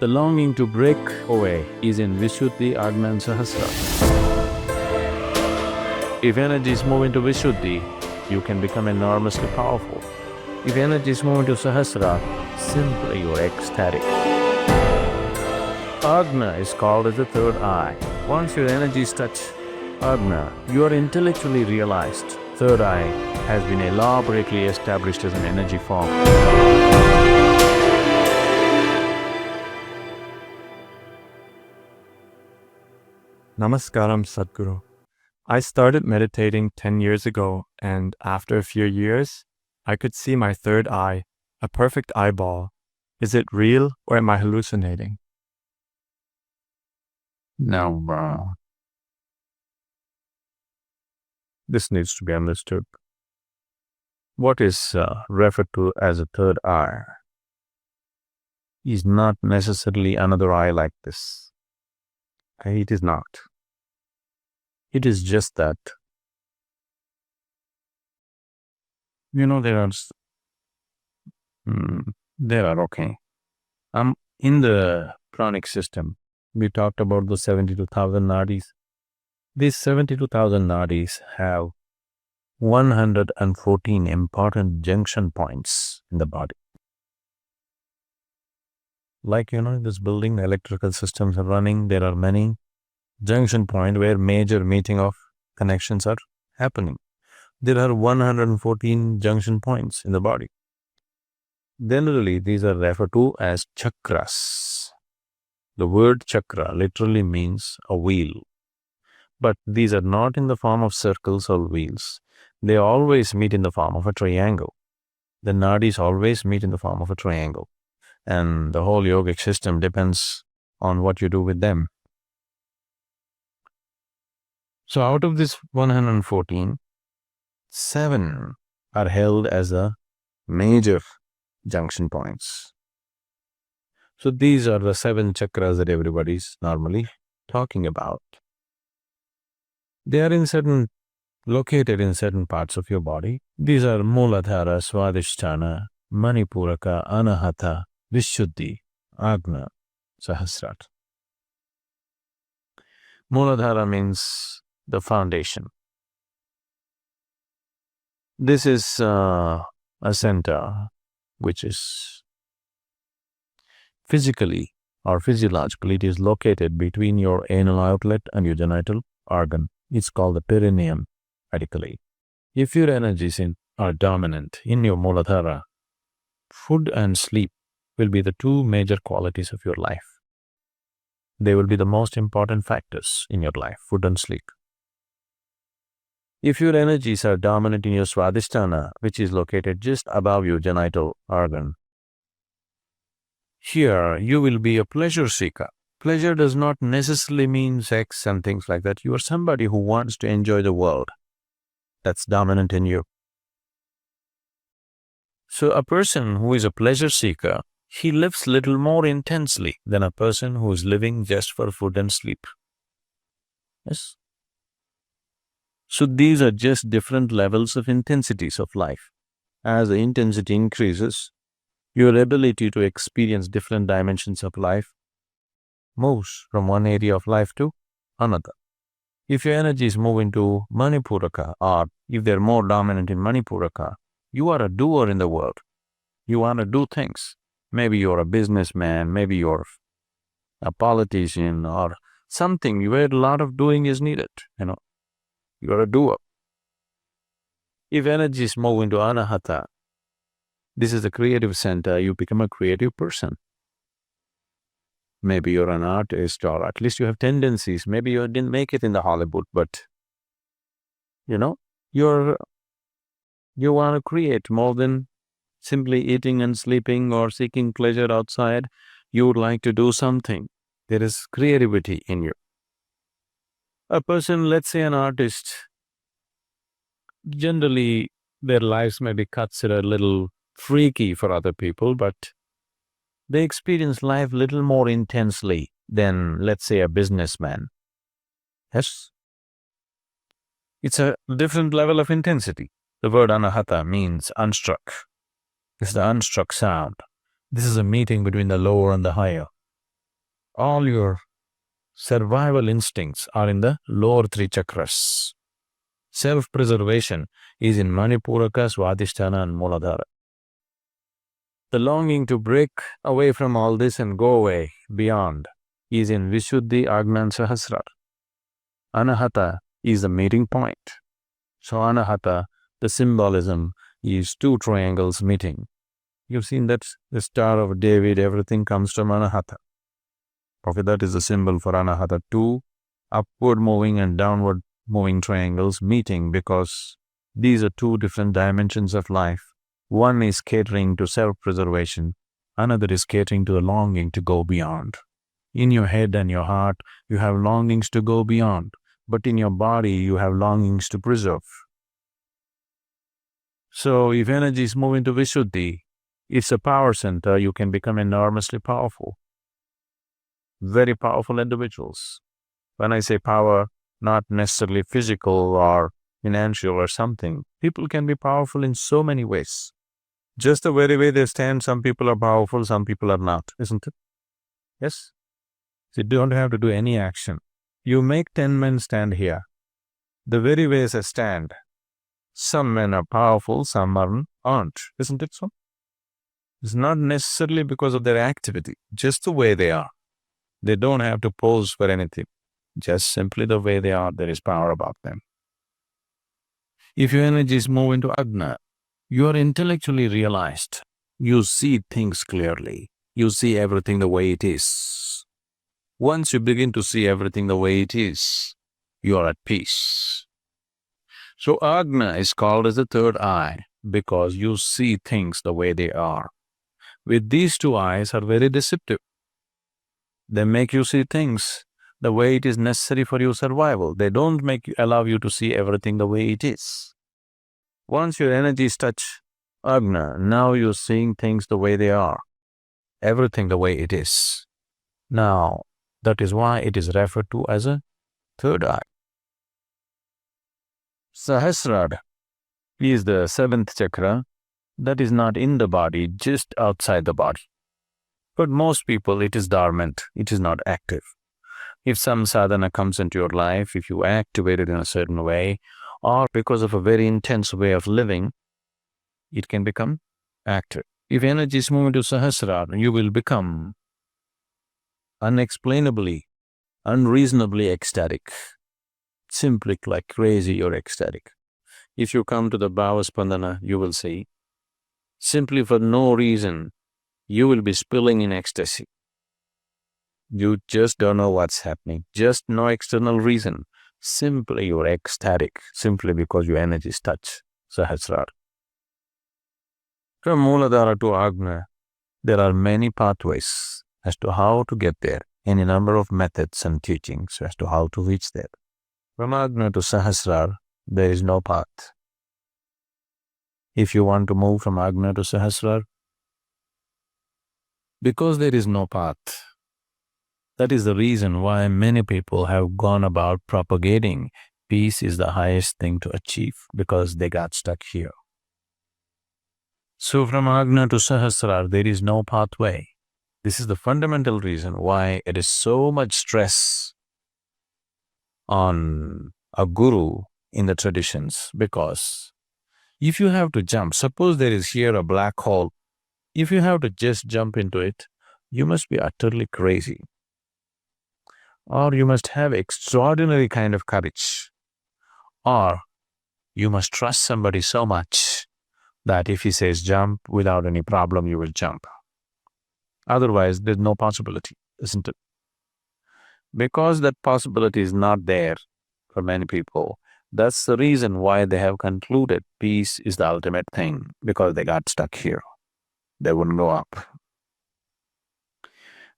The longing to break away is in Vishuddhi, Agna and Sahasrara. If energies move into Vishuddhi, you can become enormously powerful. If energies move into Sahasrara, simply you're ecstatic. Agna is called as the third eye. Once your energies touch Agna, you are intellectually realized. Third eye has been elaborately established as an energy form. Namaskaram, Sadhguru. I started meditating 10 years ago, and after a few years, I could see my third eye, a perfect eyeball. Is it real or am I hallucinating? Now, this needs to be understood. What is referred to as a third eye is not necessarily another eye like this. It is not. It is just that, there are okay. In the pranic system, we talked about the 72,000 nadis. These 72,000 nadis have 114 important junction points in the body. Like, in this building, electrical systems are running. There are many junction points where major meeting of connections are happening. There are 114 junction points in the body. Generally, these are referred to as chakras. The word chakra literally means a wheel. But these are not in the form of circles or wheels. They always meet in the form of a triangle. The nadis always meet in the form of a triangle. And the whole yogic system depends on what you do with them. So out of this 114, 7 are held as the major junction points. So these are the 7 chakras that everybody's normally talking about. They are located in certain parts of your body. These are Muladhara, Swadhisthana, Manipuraka, Anahata, Vishuddhi, Agna, Sahasrara. Muladhara means the foundation. This is a center which is physically or physiologically, it is located between your anal outlet and your genital organ. It's called the perineum medically. If your energies are dominant in your Muladhara, food and sleep will be the 2 major qualities of your life. They will be the most important factors in your life, food and sleep. If your energies are dominant in your Swadhisthana, which is located just above your genital organ, here you will be a pleasure seeker. Pleasure does not necessarily mean sex and things like that. You are somebody who wants to enjoy the world. That's dominant in you. So a person who is a pleasure seeker, he lives little more intensely than a person who is living just for food and sleep. Yes. So these are just different levels of intensities of life. As the intensity increases, your ability to experience different dimensions of life moves from one area of life to another. If your energies move into Manipuraka, or if they're more dominant in Manipuraka, you are a doer in the world. You want to do things. Maybe you're a businessman, maybe you're a politician or something where a lot of doing is needed. You're a doer. If energies move into Anahata, this is the creative center, you become a creative person. Maybe you're an artist, or at least you have tendencies. Maybe you didn't make it in the Hollywood, but you want to create more than simply eating and sleeping or seeking pleasure outside. You would like to do something. There is creativity in you. A person, let's say an artist, generally their lives may be considered a little freaky for other people, but they experience life a little more intensely than, let's say, a businessman. Yes? It's a different level of intensity. The word anahata means unstruck. It's the unstruck sound. This is a meeting between the lower and the higher. All your survival instincts are in the lower three chakras. Self-preservation is in Manipuraka, Swadhisthana and Muladhara. The longing to break away from all this and go away beyond is in Vishuddhi, Agna and Sahasrara. Anahata is the meeting point. So Anahata, the symbolism is two triangles meeting. You've seen that the Star of David, everything comes from Anahata. Okay, that is the symbol for Anahata. Two upward moving and downward moving triangles meeting because these are two different dimensions of life. One is catering to self-preservation, another is catering to the longing to go beyond. In your head and your heart, you have longings to go beyond, but in your body, you have longings to preserve. So if energies move into Vishuddhi, it's a power center, you can become enormously powerful. Very powerful individuals. When I say power, not necessarily physical or financial or something. People can be powerful in so many ways. Just the very way they stand, some people are powerful, some people are not, isn't it? Yes? So you don't have to do any action. You make 10 men stand here. The very way they stand, some men are powerful, some aren't, isn't it so? It's not necessarily because of their activity, just the way they are. They don't have to pose for anything. Just simply the way they are, there is power about them. If your energies move into Agna, you are intellectually realized. You see things clearly. You see everything the way it is. Once you begin to see everything the way it is, you are at peace. So Agna is called as the third eye because you see things the way they are. With these two eyes are very deceptive. They make you see things the way it is necessary for your survival. They don't allow you to see everything the way it is. Once your energies touch Agna, now you're seeing things the way they are. Everything the way it is. Now, that is why it is referred to as a third eye. Sahasrara is the seventh chakra that is not in the body, just outside the body. But most people, it is dormant, it is not active. If some sadhana comes into your life, if you activate it in a certain way, or because of a very intense way of living, it can become active. If energies move into Sahasrara, you will become unexplainably, unreasonably ecstatic. Simply like crazy, you're ecstatic. If you come to the Bhava Spandana, you will see, simply for no reason, you will be spilling in ecstasy. You just don't know what's happening. Just no external reason. Simply you're ecstatic, simply because your energies touch Sahasrara. From Muladhara to Agna, there are many pathways as to how to get there, any number of methods and teachings as to how to reach there. From Agna to Sahasrara, there is no path. If you want to move from Agna to Sahasrara, because there is no path, that is the reason why many people have gone about propagating peace is the highest thing to achieve, because they got stuck here. So from Agna to Sahasrara, there is no pathway. This is the fundamental reason why it is so much stress on a guru in the traditions, because if you have to jump, suppose there is here a black hole, if you have to just jump into it, you must be utterly crazy. Or you must have extraordinary kind of courage. Or you must trust somebody so much that if he says jump, without any problem, you will jump. Otherwise, there's no possibility, isn't it? Because that possibility is not there for many people, that's the reason why they have concluded peace is the ultimate thing, because they got stuck here. They wouldn't go up.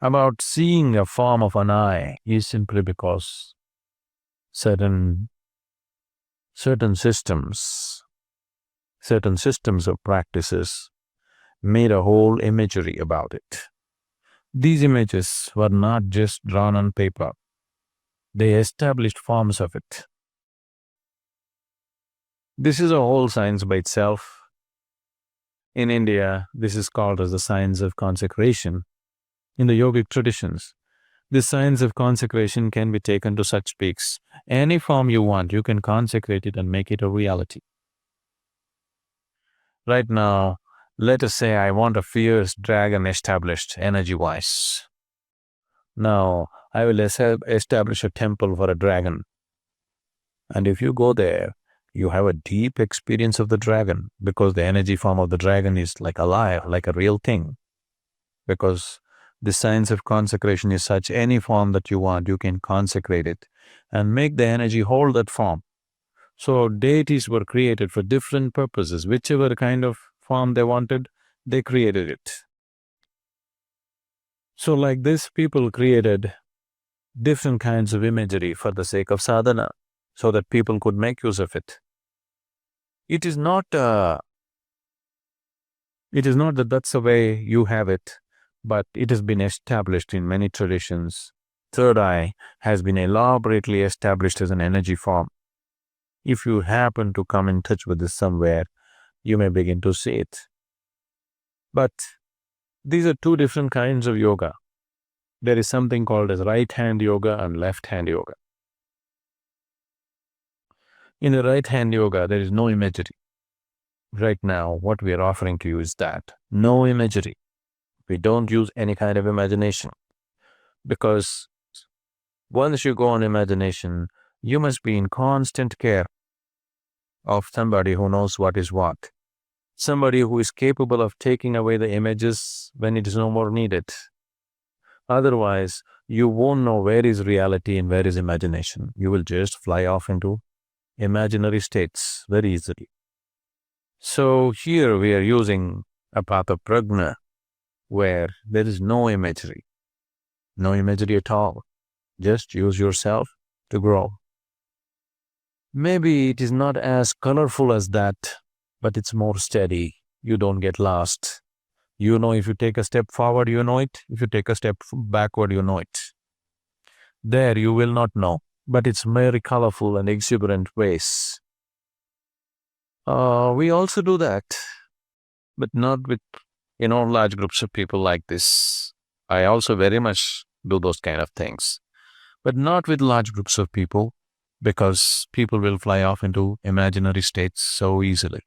About seeing a form of an eye is simply because certain systems of practices made a whole imagery about it. These images were not just drawn on paper. They established forms of it. This is a whole science by itself. In India, this is called as the science of consecration. In the yogic traditions, The science of consecration can be taken to such peaks. Any form you want, you can consecrate it and make it a reality. Right now, let us say I want a fierce dragon established energy-wise. Now, I will establish a temple for a dragon. And if you go there, you have a deep experience of the dragon, because the energy form of the dragon is like alive, like a real thing. Because the science of consecration is such, any form that you want, you can consecrate it and make the energy hold that form. So deities were created for different purposes. Whichever kind of form they wanted, they created it. So like this, people created different kinds of imagery for the sake of sadhana, so that people could make use of it. It is not that that's the way you have it, but it has been established in many traditions. Third eye has been elaborately established as an energy form. If you happen to come in touch with this somewhere, you may begin to see it. But these are two different kinds of yoga. There is something called as right hand yoga and left hand yoga. In the right hand yoga, there is no imagery. Right now, what we are offering to you is that no imagery. We don't use any kind of imagination, because once you go on imagination, you must be in constant care of somebody who knows what is what, somebody who is capable of taking away the images when it is no more needed. Otherwise, you won't know where is reality and where is imagination. You will just fly off into imaginary states very easily. So here we are using a path of prajna, where there is no imagery at all. Just use yourself to grow. Maybe it is not as colorful as that, but it's more steady. You don't get lost. You know, if you take a step forward, you know it. If you take a step backward, you know it. There you will not know, but it's very colorful and exuberant ways. We also do that, but not with, large groups of people like this. I also very much do those kind of things, but not with large groups of people, because people will fly off into imaginary states so easily.